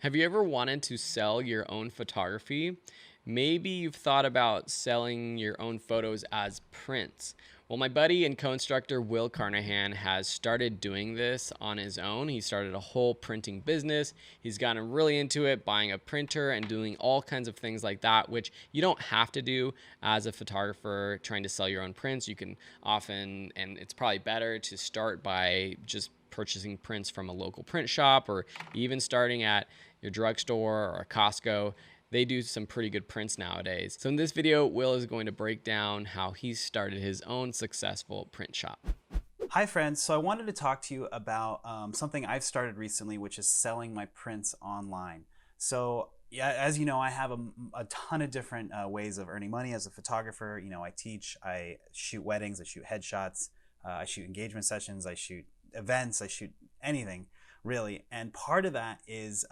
Have you ever wanted to sell your own photography? Maybe you've thought about selling your own photos as prints. Well, my buddy and co-instructor Will Carnahan has started doing this on his own. He started a whole printing business. He's gotten really into it, buying a printer and doing all kinds of things like that, which you don't have to do as a photographer trying to sell your own prints. You can often, and it's probably better to start by just purchasing prints from a local print shop, or even starting at your drugstore or a Costco. They do some pretty good prints nowadays. So in this video, Will is going to break down how he started his own successful print shop. Hi friends, so I wanted to talk to you about something I've started recently, which is selling my prints online. So yeah, as you know, I have a ton of different ways of earning money as a photographer. You know, I teach, I shoot weddings, I shoot headshots, I shoot engagement sessions, I shoot events, I shoot anything really. And part of that is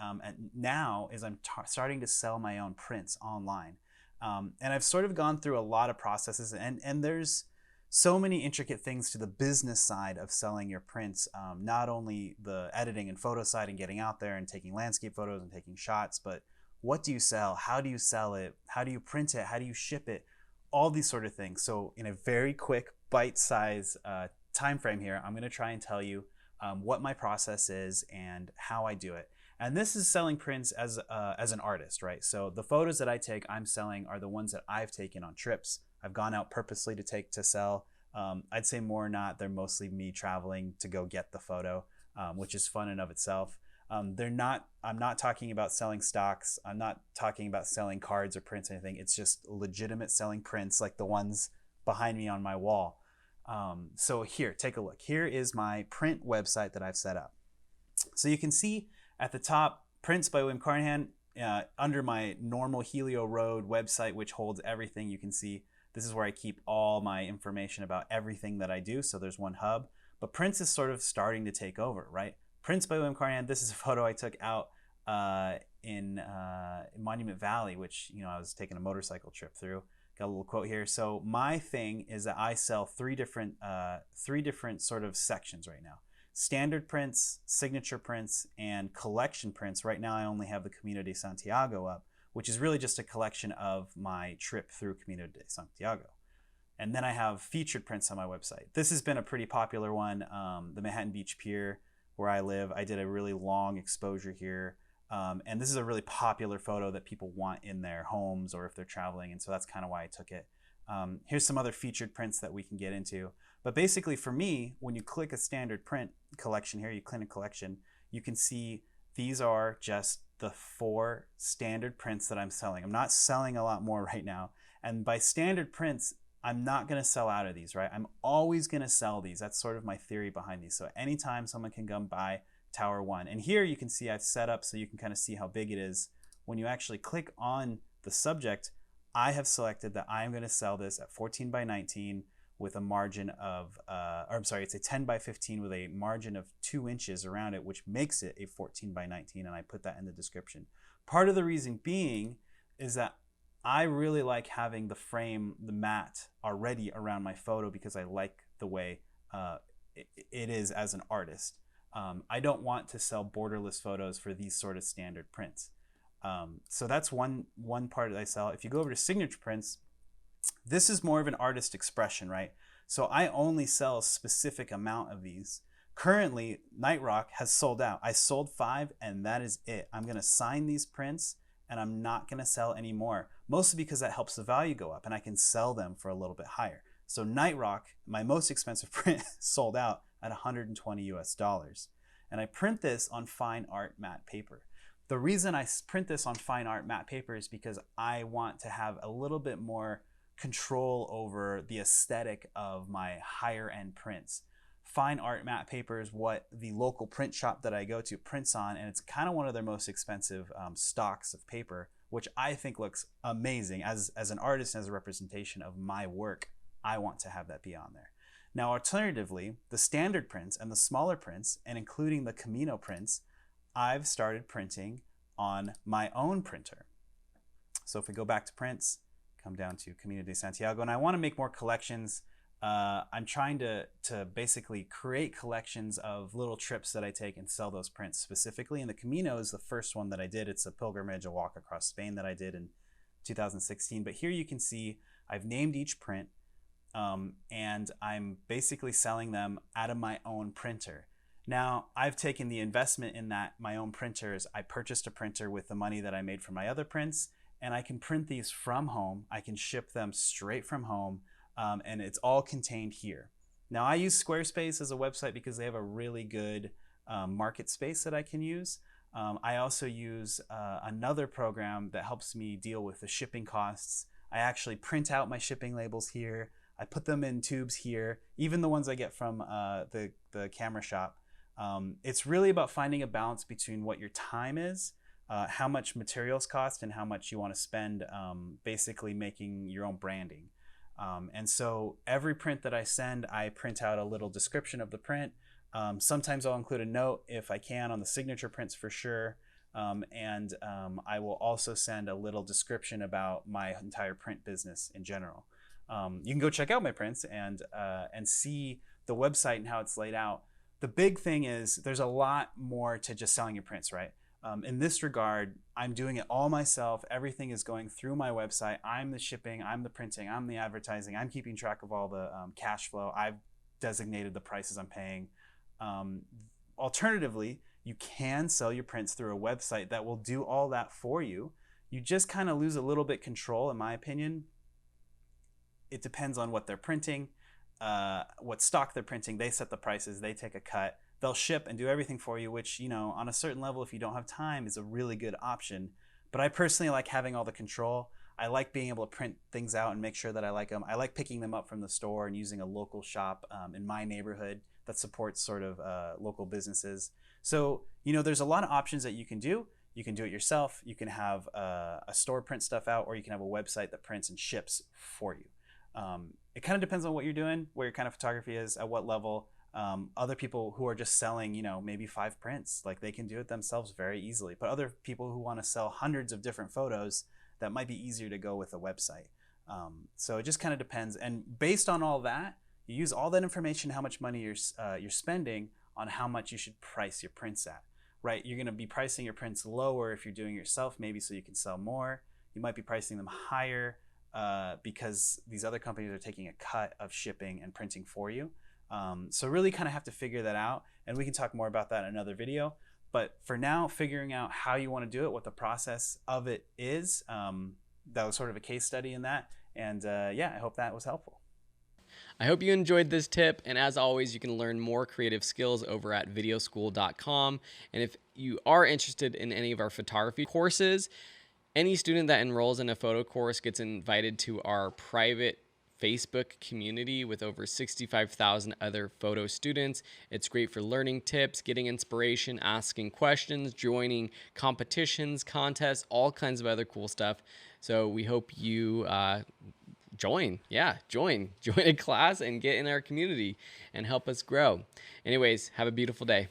now is I'm starting to sell my own prints online. And I've sort of gone through a lot of processes, and there's so many intricate things to the business side of selling your prints, not only the editing and photo side and getting out there and taking landscape photos and taking shots, but what do you sell? How do you sell it? How do you print it? How do you ship it? All these sort of things. So in a very quick bite-size time frame here, I'm going to try and tell you what my process is and how I do it. And this is selling prints as an artist, right? So the photos that I take, I'm selling are the ones that I've taken on trips. I've gone out purposely to sell. I'd say more or not, they're mostly me traveling to go get the photo, which is fun in of itself. I'm not talking about selling stocks. I'm not talking about selling cards or prints or anything. It's just legitimate selling prints like the ones behind me on my wall. So here, take a look. Here is my print website that I've set up. So you can see at the top, Prints by William Carnahan. Under my normal Helio Road website, which holds everything, you can see this is where I keep all my information about everything that I do. So there's one hub, but Prints is sort of starting to take over, right? Prints by William Carnahan. This is a photo I took out in Monument Valley, which, you know, I was taking a motorcycle trip through. Got a little quote here. So my thing is that I sell three different sort of sections right now: standard prints, signature prints, and collection prints. Right now I only have the Camino de Santiago up, which is really just a collection of my trip through Camino de Santiago. And then I have featured prints on my website. This has been a pretty popular one. The Manhattan Beach Pier, where I live, I did a really long exposure here. And this is a really popular photo that people want in their homes or if they're traveling, and so that's kind of why I took it. Here's some other featured prints that we can get into. But basically for me, when you click a standard print collection here, you click a collection, you can see these are just the 4 standard prints that I'm selling. I'm not selling a lot more right now. And by standard prints, I'm not going to sell out of these, right? I'm always going to sell these. That's sort of my theory behind these. So anytime someone can come buy Tower 1. And here you can see I've set up so you can kind of see how big it is. When you actually click on the subject, I have selected that I'm going to sell this at 14 by 19 with a margin of, or I'm sorry, it's a 10 by 15 with a margin of 2 inches around it, which makes it a 14 by 19, and I put that in the description. Part of the reason being is that I really like having the frame, the mat already around my photo because I like the way it is as an artist. I don't want to sell borderless photos for these sort of standard prints. So that's one part that I sell. If you go over to signature prints, this is more of an artist expression, right? So I only sell a specific amount of these. Currently, Night Rock has sold out. I sold 5 and that is it. I'm gonna sign these prints and I'm not gonna sell any more, mostly because that helps the value go up and I can sell them for a little bit higher. So Night Rock, my most expensive print, sold out at 120 US dollars. And I print this on fine art matte paper. The reason I print this on fine art matte paper is because I want to have a little bit more control over the aesthetic of my higher end prints. Fine art matte paper is what the local print shop that I go to prints on, and it's kind of one of their most expensive stocks of paper, which I think looks amazing. As an artist and as a representation of my work, I want to have that be on there. Now, alternatively, the standard prints and the smaller prints, and including the Camino prints, I've started printing on my own printer. So if we go back to prints, come down to Camino de Santiago, and I want to make more collections. I'm trying to basically create collections of little trips that I take and sell those prints specifically. And the Camino is the first one that I did. It's a pilgrimage, a walk across Spain that I did in 2016. But here you can see I've named each print, and I'm basically selling them out of my own printer. Now, I've taken the investment in that my own printers. I purchased a printer with the money that I made from my other prints, and I can print these from home. I can ship them straight from home, and it's all contained here. Now, I use Squarespace as a website because they have a really good market space that I can use. I also use another program that helps me deal with the shipping costs. I actually print out my shipping labels here. I put them in tubes here, even the ones I get from the camera shop. It's really about finding a balance between what your time is, how much materials cost, and how much you want to spend basically making your own branding. And so every print that I send, I print out a little description of the print. Sometimes I'll include a note if I can on the signature prints for sure. And I will also send a little description about my entire print business in general. You can go check out my prints and see the website and how it's laid out. The big thing is there's a lot more to just selling your prints, right? In this regard, I'm doing it all myself. Everything is going through my website. I'm the shipping, I'm the printing, I'm the advertising. I'm keeping track of all the cash flow. I've designated the prices I'm paying. Alternatively, you can sell your prints through a website that will do all that for you. You just kind of lose a little bit control, in my opinion. It depends on what they're printing, what stock they're printing. They set the prices, they take a cut. They'll ship and do everything for you, which, on a certain level, if you don't have time, is a really good option. But I personally like having all the control. I like being able to print things out and make sure that I like them. I like picking them up from the store and using a local shop in my neighborhood that supports sort of local businesses. So, there's a lot of options that you can do. You can do it yourself. You can have a store print stuff out, or you can have a website that prints and ships for you. It kind of depends on what you're doing, where your kind of photography is, at what level. Other people who are just selling, maybe 5 prints, like they can do it themselves very easily. But other people who want to sell hundreds of different photos, that might be easier to go with a website. So it just kind of depends. And based on all that, you use all that information, how much money you're spending, on how much you should price your prints at, right? You're going to be pricing your prints lower if you're doing it yourself, maybe so you can sell more. You might be pricing them higher because these other companies are taking a cut of shipping and printing for you. So really kind of have to figure that out, and we can talk more about that in another video. But for now, figuring out how you want to do it, what the process of it is, that was sort of a case study in that. And yeah, I hope that was helpful. I hope you enjoyed this tip, and as always, you can learn more creative skills over at videoschool.com. And if you are interested in any of our photography courses, any student that enrolls in a photo course gets invited to our private Facebook community with over 65,000 other photo students. It's great for learning tips, getting inspiration, asking questions, joining competitions, contests, all kinds of other cool stuff. So we hope you join a class and get in our community and help us grow. Anyways, have a beautiful day.